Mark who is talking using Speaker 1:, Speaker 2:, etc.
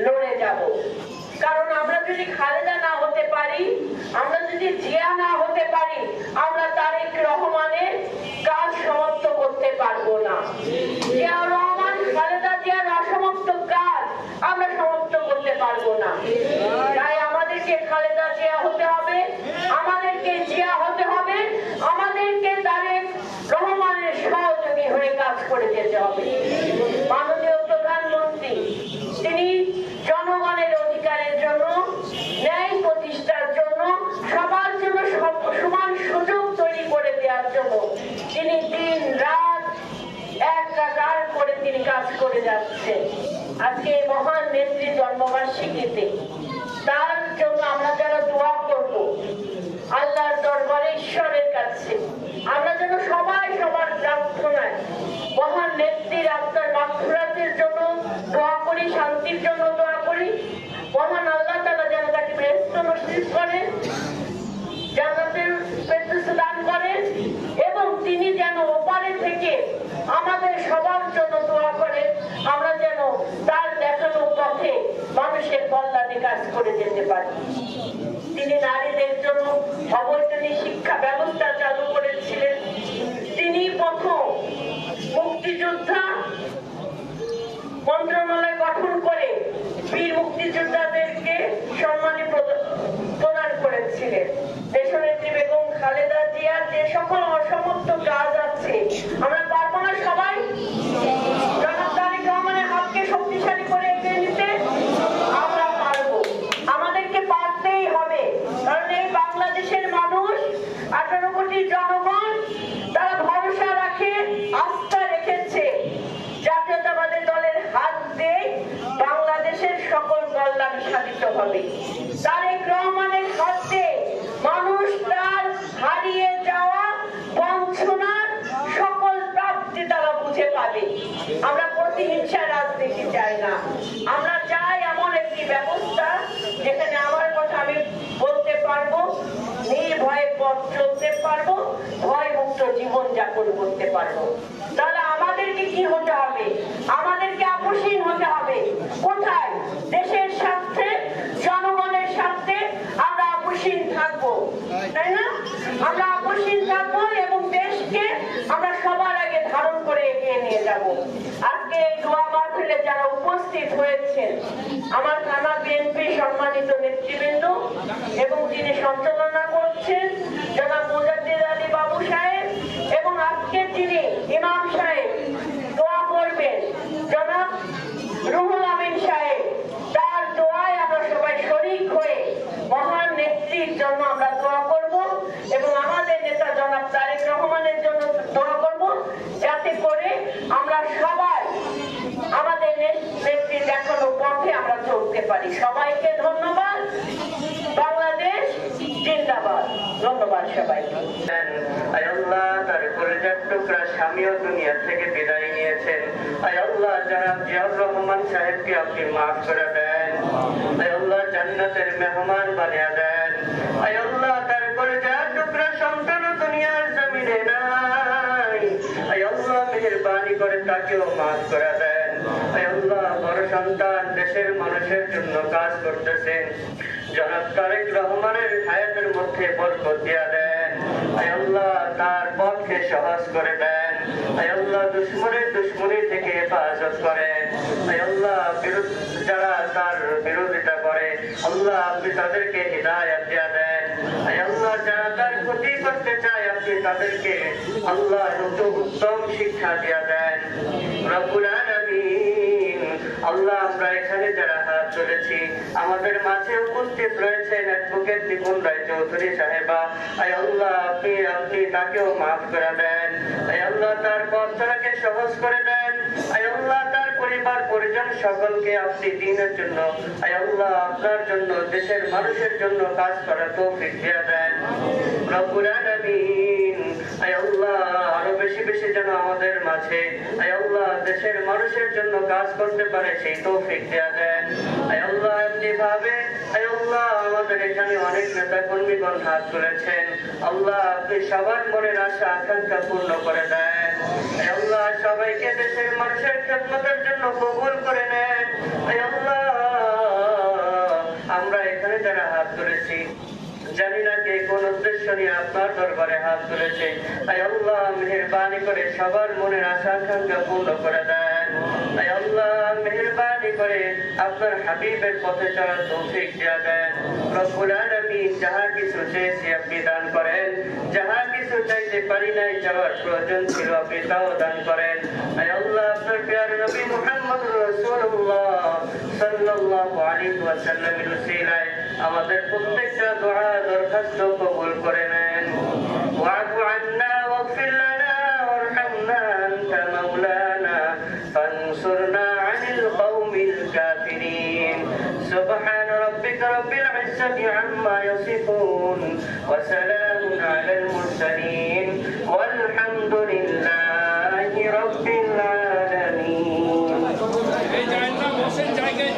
Speaker 1: লড়ে যাব। কারণ আমরা যদি খালেদা না হতে পারি, আমরা যদি জিয়া না হতে পারি, আমরা তারেক রহমানের কাজ সমাপ্ত করতে পারবো না। জিয়াউর রহমান খালেদা জিয়ার অসমাপ্ত কাজ আমরা সমাপ্ত করতে পারবো না। তাই আমাদেরকে খালেদা জিয়া হতে হবে, আমাদেরকে জিয়া হতে হবে, আমাদেরকে তারেক রহমানের সহযোগী হয়ে কাজ করে যেতে হবে। মাননীয় প্রধানমন্ত্রী তিনি জনগণের অধিকারের জন্য, ন্যায় প্রতিষ্ঠার জন্য, সবার জন্য সমান সুযোগ তৈরি করে দেওয়ার জন্য তিনি দিন রাত একাকার করে তিনি কাজ করে যাচ্ছেন। আজকে এই মহান নেত্রী জন্মবার্ষিকীতে তার জন্য আমরা যারা দোয়া করব আল্লাহর দরবারে, ঈশ্বরের কাছে, আমরা যেন সবাই সবার প্রার্থনায় মহান নেত্রীর আত্মার মাগফিরাতের জন্য দোয়া করি, শান্তির জন্য দোয়া করি। মহান আল্লাহ তাআলা যেন তাকে বেহেশত নসিব করেন, জান্নাতের ফেরদৌস দান করেন, এবং তিনি যেন ওপারে থেকে আমাদের সবার জন্য দোয়া করেন, আমরা যেন তার দেখানো পথে মানুষের কল্যাণে কাজ করে যেতে পারি। তিনি নারীদের জন্য অবৈতনিক শিক্ষা ব্যবস্থা চালু করেছিলেন। তিনি প্রথম মুক্তিযোদ্ধা মন্ত্রণালয় গঠন করে বীর মুক্তিযোদ্ধাদেরকে সম্মানী প্রদান করেছিলেন। দেশনেত্রী বেগম খালেদা জিয়ার যে সকল অসমাপ্ত কাজ আছে, আমরা পারবো না সবাই জনাব তারেক রহমানের হাতকে শক্তিশালী করে এগিয়ে নিতে? আমরা পারবো, আমাদেরকে পারতেই হবে। কারণ এই বাংলাদেশের মানুষ, 18 কোটি জনগণ, তারা ভরসা রাখে, আস্থা রেখেছে জাতীয়তাবাদী দলের হাত দিয়ে বাংলাদেশের সকল কল্যাণ সাধিত হবে। তারেক রহমানের হাত দিয়ে মানুষ তার হারিয়ে যাওয়া বঞ্চনার সকল প্রাপ্তি তারা বুঝে পাবে। আমরা প্রতিহিংসা রাজনীতি চাই না, আমরা চাই এমন একটি ব্যবস্থা যেখানে আমার কথা আমি বলতে পারবো, নির্ভয়ে পথ চলতে পারবো, ভয় মুক্ত জীবন যাপন করতে পারবো। তাহলে আমাদেরকে কি হতে হবে? আমাদেরকে আপোষহীন হতে হবে। কোথায়? দেশের স্বার্থে, জনগণের স্বার্থে আমরা আপোষহীন থাকবো, তাই না? আমরা আপোষহীন থাকবো এবং দেশকে আমরা সবার আগে ধারণ করে এগিয়ে নিয়ে যাব। আজকে এই দোয়া মাহফিলে যারা উপস্থিত হয়েছেন, আমার থানা বিএনপি সম্মানিত নেতৃবৃন্দ এবং যিনি সঞ্চালনা করছেন জনাব মুজাদ্দিদ আলী বাবু সাহেব, এবং আজকে যিনি ইমাম সাহেব দোয়া করবেন জনাব রুহুল আমিন সাহেব, তার দোয়ায় আমরা সবাই শরীক হয়ে মহান নেত্রীর জন্য আমরা দোয়া করব এবং আমাদের নেতা জনাব তারেক রহমানের জন্য দোয়া করব, যাতে করে আমরা সবাই আমাদের নেত্রী দেখানো পথে আমরা চলতে পারি। সবাইকে ধন্যবাদ। বাংলাদেশ জিন্দাবাদ। ধন্যবাদ সবাইকে।
Speaker 2: আল্লাহ তার কলিজার টুকরা স্বামীও দুনিয়া থেকে বিদায় নিয়েছেন। আল্লাহ জনাব জিয়াউর রহমান সাহেবকে আপনি মাফ করে দেন। আল্লাহ জান্নাতের মেহমান বানিয়ে দেন। আল্লাহ তার কলিজার টুকরা সন্তান দুনিয়ার জমিনে নাই। আল্লাহ মেহেরবানি করে তাকেও মাফ করে দেন। আল্লাহ বড় সন্তান দেশের মানুষের জন্য কাজ করতেছেন, জনাব তারেক রহমানের হায়াতের মধ্যে বরকত দিয়া দেন। আল্লাহ তার পথকে সহজ করে দেন। আল্লাহ দুশ্মনের দুশ্মনী থেকে হেফাজত করেন। আল্লাহ যারা তার বিরোধিতা করে, আল্লাহ আপনি তাদেরকে হিদায়াত দিয়া দেন। আল্লাহ যারা তার ক্ষতি করতে চায়, আপনি তাদেরকে আল্লাহ উত্তম শিক্ষা দিয়া দেন। রব্বুল আলামিন, আল্লাহ আমরা এখানে যারা হাত চলেছি, আমাদের মাঝে উপস্থিত রয়েছেন অ্যাডভোকেট নিপুণ রায় চৌধুরী সাহেবা, আল্লাহ আপনি তাকেও মাফ করে দেন। আল্লাহ তার পথটাকে সহজ করে দেন। আল্লাহ তার পরিবার পরিজন সকলকে আপনি দিনের জন্য, আল্লাহ আপনার জন্য, দেশের মানুষের জন্য কাজ করার তৌফিক দিয়ে দেন। রব্বুল আলামিন, আল্লাহ আরো বেশি বেশি যেন আমাদের মাঝে আল্লাহ দেশের মানুষের জন্য কাজ করতে পারে সেই তৌফিক দেয়া দেন। আল্লাহ এমনি ভাবে আল্লাহ আমাদের এখানে অনেক নেতা কর্মীগণ হাত তুলেছেন, আল্লাহ আপনি সবার মনের আশা আকাঙ্ক্ষা পূর্ণ করে দেন। আল্লাহ সবাইকে দেশের মানুষের খেদমতের জন্য কবুল করে নেন। আল্লাহ তুলেছি, জানি না কে কোন উদ্দেশ্য নিয়ে আপনার দরবারে হাত তুলেছে। আয় আল্লাহ, মেহেরবানি করে সবার মনের আশা আকাঙ্ক্ষা পূর্ণ করে দেন। আয় আল্লাহ, মেহেরবানি করে আপনার হাবিবের পথে চলার তৌফিক দিয়া দেন। রব্বুল আলামিন, যাহা কিছু চেয়েছি আপনি দান করেন, যাহা কিছু চাইতে পারি নাই, যাওয়ার প্রয়োজন ছিল আপনি তাও দান করেন। আয় আল্লাহ, আপনার প্রিয় নবী মুহাম্মদ রাসূলুল্লাহ সাল্লাল্লাহু আলাইহি ওয়াসাল্লামের উসিলায় আমাদের প্রত্যেকটা দোয়া দরখাস্ত কবুল করে নেন। ওয়া'ফু আন্না ওয়াগফির লানা ওয়ারহামনা আনতা মাওলানা ফানসুরনা আনিল কওমিল কাফিরিন। সুবহান রাব্বিকা রাব্বিল ইজ্জাতি আম্মা ইয়াসিফুন ওয়া সালামুন আলাল মুরসালিন ওয়ালহামদুলিল্লাহি রাব্বিল আলামিন।
Speaker 3: এই জায়গাটা বসেন জায়গায়